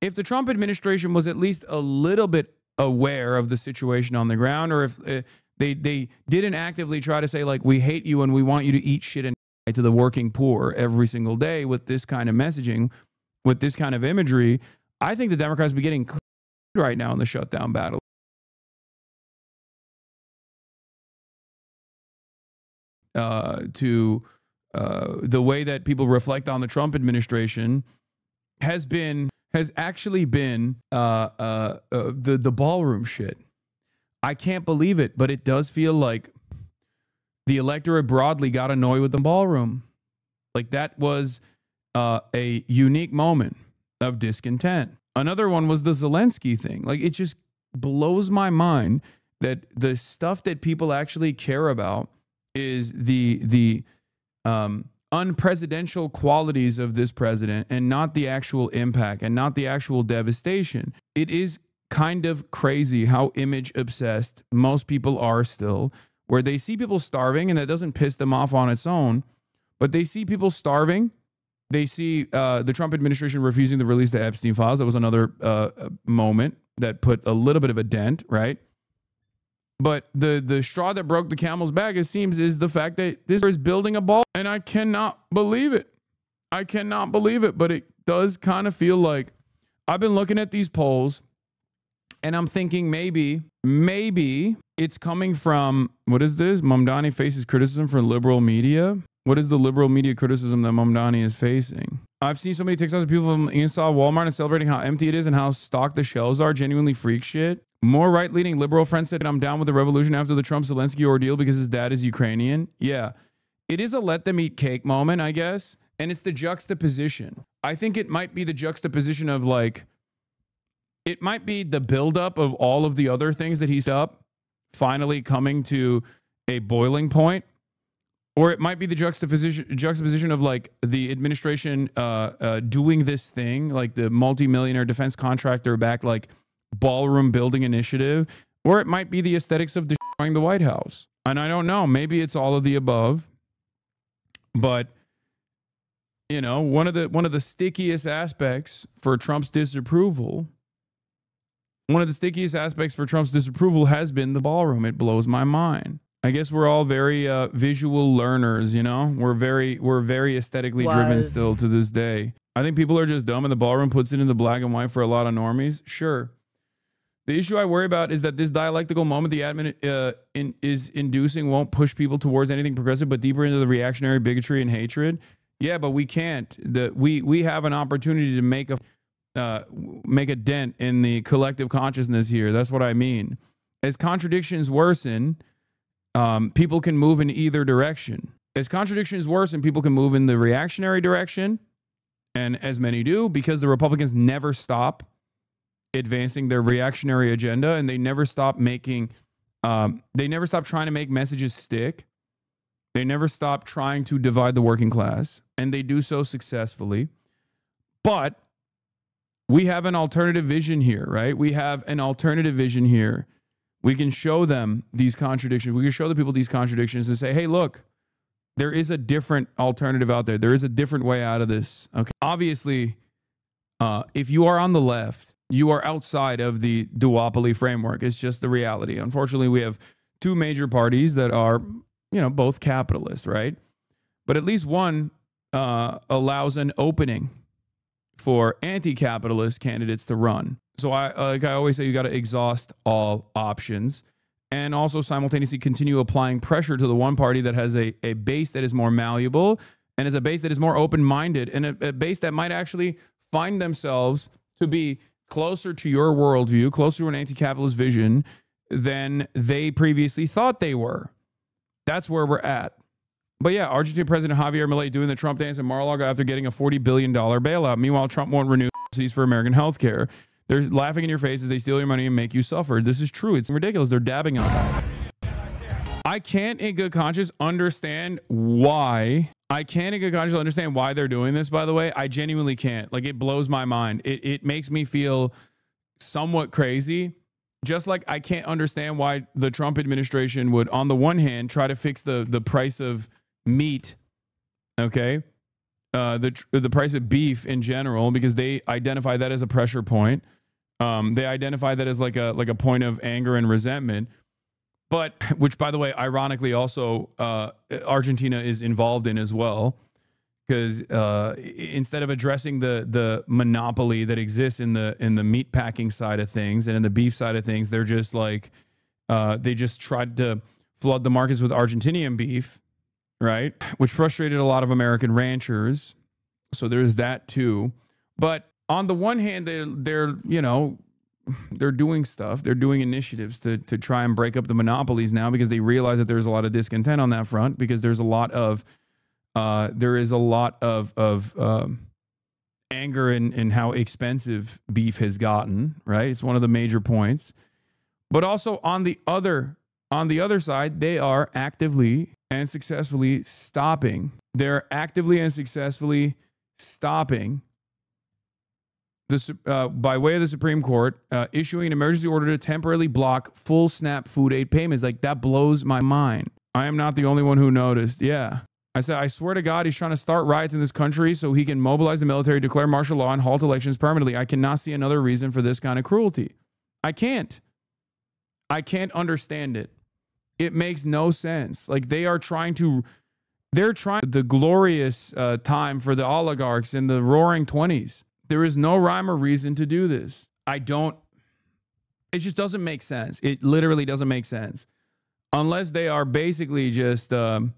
if the Trump administration was at least a little bit aware of the situation on the ground, or if they didn't actively try to say, like, we hate you and we want you to eat shit and to the working poor every single day with this kind of messaging, with this kind of imagery, I think the Democrats would be getting right now in the shutdown battle. To the way that people reflect on the Trump administration has actually been the ballroom shit. I can't believe it, but it does feel like the electorate broadly got annoyed with the ballroom. Like, that was a unique moment of discontent. Another one was the Zelensky thing. Like, it just blows my mind that the stuff that people actually care about is the unpresidential qualities of this president, and not the actual impact and not the actual devastation. It is kind of crazy how image obsessed most people are still, where they see people starving and that doesn't piss them off on its own, but they see people starving. They see the Trump administration refusing to release the Epstein files. That was another moment that put a little bit of a dent, right? But the straw that broke the camel's back, it seems, is the fact that this is building a ball. And I cannot believe it. I cannot believe it. But it does kind of feel like I've been looking at these polls and I'm thinking maybe it's coming from, what is this? Mamdani faces criticism from liberal media. What is the liberal media criticism that Mamdani is facing? I've seen so many TikToks of people from inside Walmart and celebrating how empty it is and how stocked the shelves are. Genuinely freak shit. More right-leaning liberal friends said, I'm down with the revolution after the Trump-Zelensky ordeal because his dad is Ukrainian. Yeah, it is a let them eat cake moment, I guess. And it's the juxtaposition. I think it might be the juxtaposition of, like, it might be the buildup of all of the other things that he's up finally coming to a boiling point. Or it might be the juxtaposition of, like, the administration doing this thing, like the multi-millionaire defense contractor back, like, ballroom building initiative. Or it might be the aesthetics of destroying the White House. And I don't know. Maybe it's all of the above. But, you know, one of the stickiest aspects for Trump's disapproval, has been the ballroom. It blows my mind. I guess we're all very visual learners, you know? We're very aesthetically driven still to this day. I think people are just dumb, and the ballroom puts it into black and white for a lot of normies. Sure. The issue I worry about is that this dialectical moment the admin is inducing won't push people towards anything progressive, but deeper into the reactionary bigotry and hatred. Yeah, but we can't. We have an opportunity to make a dent in the collective consciousness here. That's what I mean. As contradictions worsen, people can move in either direction. As contradictions worsen, people can move in the reactionary direction, and as many do, because the Republicans never stop advancing their reactionary agenda, and they never stop trying to make messages stick. They never stop trying to divide the working class, and they do so successfully. But we have an alternative vision here, right? We have an alternative vision here. We can show them these contradictions. We can show the people these contradictions and say, hey, look, there is a different alternative out there. There is a different way out of this. Okay. Obviously, if you are on the left, you are outside of the duopoly framework. It's just the reality. Unfortunately, we have two major parties that are, you know, both capitalists, right? But at least one allows an opening for anti-capitalist candidates to run. So like I always say, you got to exhaust all options and also simultaneously continue applying pressure to the one party that has a base that is more malleable and is a base that is more open-minded and a base that might actually find themselves to be closer to your worldview, closer to an anti-capitalist vision than they previously thought they were. That's where we're at. But yeah, Argentine President Javier Milei doing the Trump dance in Mar-a-Lago after getting a $40 billion bailout. Meanwhile, Trump won't renew subsidies for American health care. They're laughing in your face as they steal your money and make you suffer. This is true. It's ridiculous. They're dabbing on us. I can't in good conscience understand why. They're doing this, by the way. I genuinely can't. Like, it blows my mind. It makes me feel somewhat crazy. Just like I can't understand why the Trump administration would, on the one hand, try to fix the price of meat, okay? the price of beef in general, because they identify that as a pressure point. They identify that as like a point of anger and resentment. But which, by the way, ironically, also Argentina is involved in as well, because instead of addressing the monopoly that exists in the meat packing side of things and in the beef side of things, they're just like they just tried to flood the markets with Argentinian beef, right? Which frustrated a lot of American ranchers. So there's that too. But on the one hand, they're doing stuff. They're doing initiatives to try and break up the monopolies now, because they realize that there's a lot of discontent on that front, because there's a lot of anger in how expensive beef has gotten, right? It's one of the major points. But also on the other side, they are actively and successfully stopping. They're actively and successfully stopping by way of the Supreme Court, issuing an emergency order to temporarily block full SNAP food aid payments. Like, that blows my mind. I am not the only one who noticed. Yeah. I said, I swear to God, he's trying to start riots in this country so he can mobilize the military, declare martial law, and halt elections permanently. I cannot see another reason for this kind of cruelty. I can't understand it. It makes no sense. Like, they're trying the glorious time for the oligarchs in the roaring 20s. There is no rhyme or reason to do this. It just doesn't make sense. It literally doesn't make sense. Unless they are basically just, they're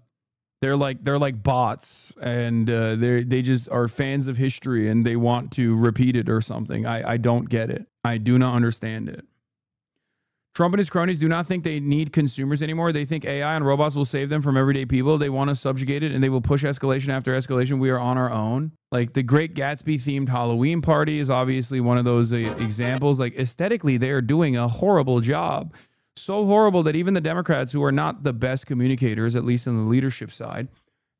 like bots, and they just are fans of history and they want to repeat it or something. I don't get it. I do not understand it. Trump and his cronies do not think they need consumers anymore. They think AI and robots will save them from everyday people. They want to subjugate it, and they will push escalation after escalation. We are on our own. Like, the Great Gatsby themed Halloween party is obviously one of those examples. Like, aesthetically, they are doing a horrible job. So horrible that even the Democrats, who are not the best communicators, at least on the leadership side,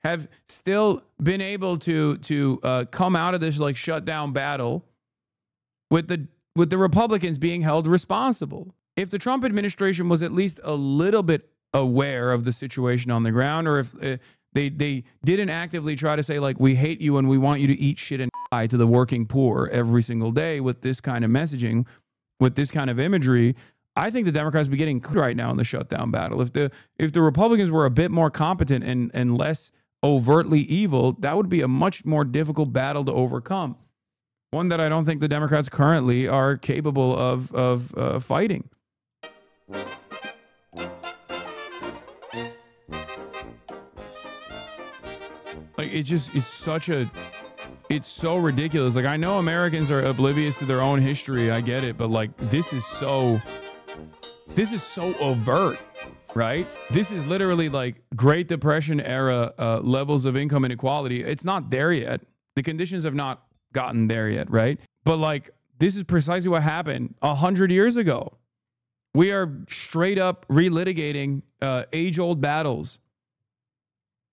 have still been able to come out of this like shutdown battle with the Republicans being held responsible. If the Trump administration was at least a little bit aware of the situation on the ground, or if they didn't actively try to say, like, we hate you and we want you to eat shit and die to the working poor every single day with this kind of messaging, with this kind of imagery, I think the Democrats would be getting right now in the shutdown battle. If the Republicans were a bit more competent and less overtly evil, that would be a much more difficult battle to overcome. One that I don't think the Democrats currently are capable of fighting. Like, it's so ridiculous. Like, I know Americans are oblivious to their own history. I get it. But like, this is so overt, right? This is literally like Great Depression era levels of income inequality. It's not there yet. The conditions have not gotten there yet, right? But like, this is precisely what happened 100 years ago. We are straight up relitigating age-old battles.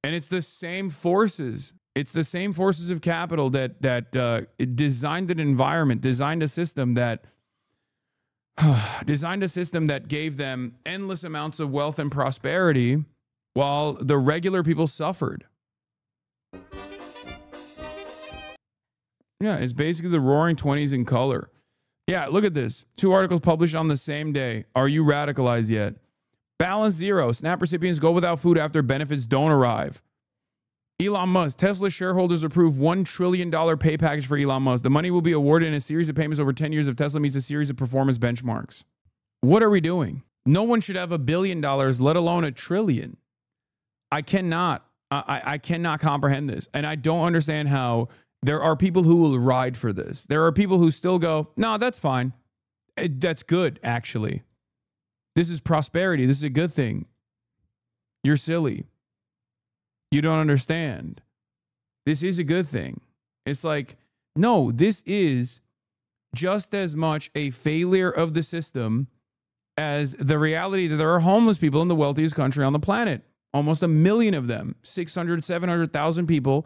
And it's the same forces. It's the same forces of capital that designed an environment, designed a system that gave them endless amounts of wealth and prosperity while the regular people suffered. Yeah, it's basically the roaring 20s in color. Yeah, look at this. 2 articles published on the same day. Are you radicalized yet? Balance zero. SNAP recipients go without food after benefits don't arrive. Elon Musk. Tesla shareholders approve $1 trillion pay package for Elon Musk. The money will be awarded in a series of payments over 10 years if Tesla meets a series of performance benchmarks. What are we doing? No one should have $1 billion, let alone $1 trillion. I cannot comprehend this. And I don't understand how there are people who will ride for this. There are people who still go, no, that's fine. That's good, actually. This is prosperity. This is a good thing. You're silly. You don't understand. This is a good thing. It's like, no, this is just as much a failure of the system as the reality that there are homeless people in the wealthiest country on the planet. Almost 1 million of them, 600, 700,000 people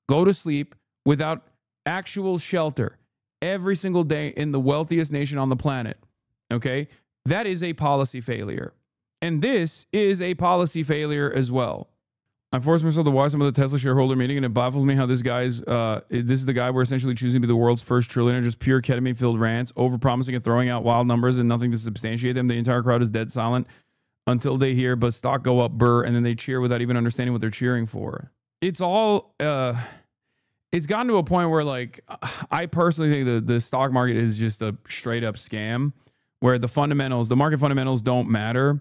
go to sleep without actual shelter every single day in the wealthiest nation on the planet. Okay? That is a policy failure. And this is a policy failure as well. I forced myself to watch some of the Tesla shareholder meeting, and it baffles me how this guy's, this is the guy we're essentially choosing to be the world's first trillionaire, just pure ketamine-filled rants, over-promising and throwing out wild numbers and nothing to substantiate them. The entire crowd is dead silent until they hear, but stock go up, burr, and then they cheer without even understanding what they're cheering for. It's all, it's gotten to a point where, like, I personally think the stock market is just a straight-up scam, where the fundamentals, the market fundamentals don't matter.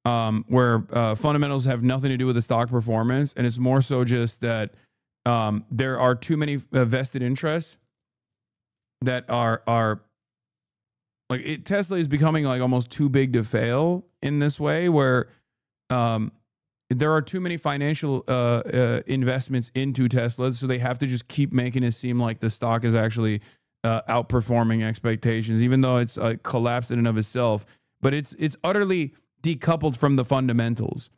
Where fundamentals have nothing to do with the stock performance, and it's more so just that there are too many vested interests that are like Tesla is becoming like almost too big to fail in this way, where there are too many financial investments into Tesla, so they have to just keep making it seem like the stock is actually outperforming expectations, even though it's collapsed in and of itself. But it's utterly decoupled from the fundamentals,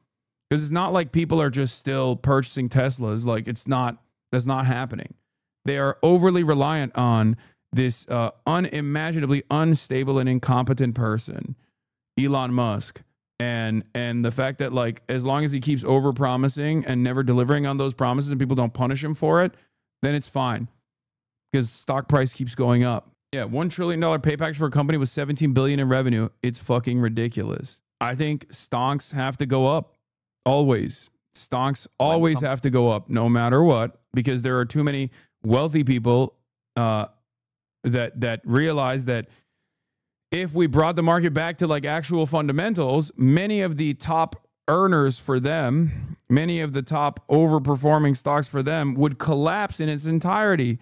because it's not like people are just still purchasing Teslas. Like, that's not happening. They are overly reliant on this unimaginably unstable and incompetent person, Elon Musk, and the fact that, like, as long as he keeps over promising and never delivering on those promises and people don't punish him for it, then it's fine, because stock price keeps going up. Yeah, $1 trillion pay package for a company with $17 billion in revenue. It's fucking ridiculous. I think stonks have to go up. Always. Stonks always have to go up, no matter what, because there are too many wealthy people that realize that if we brought the market back to like actual fundamentals, many of the top earners for them, many of the top overperforming stocks for them would collapse in its entirety.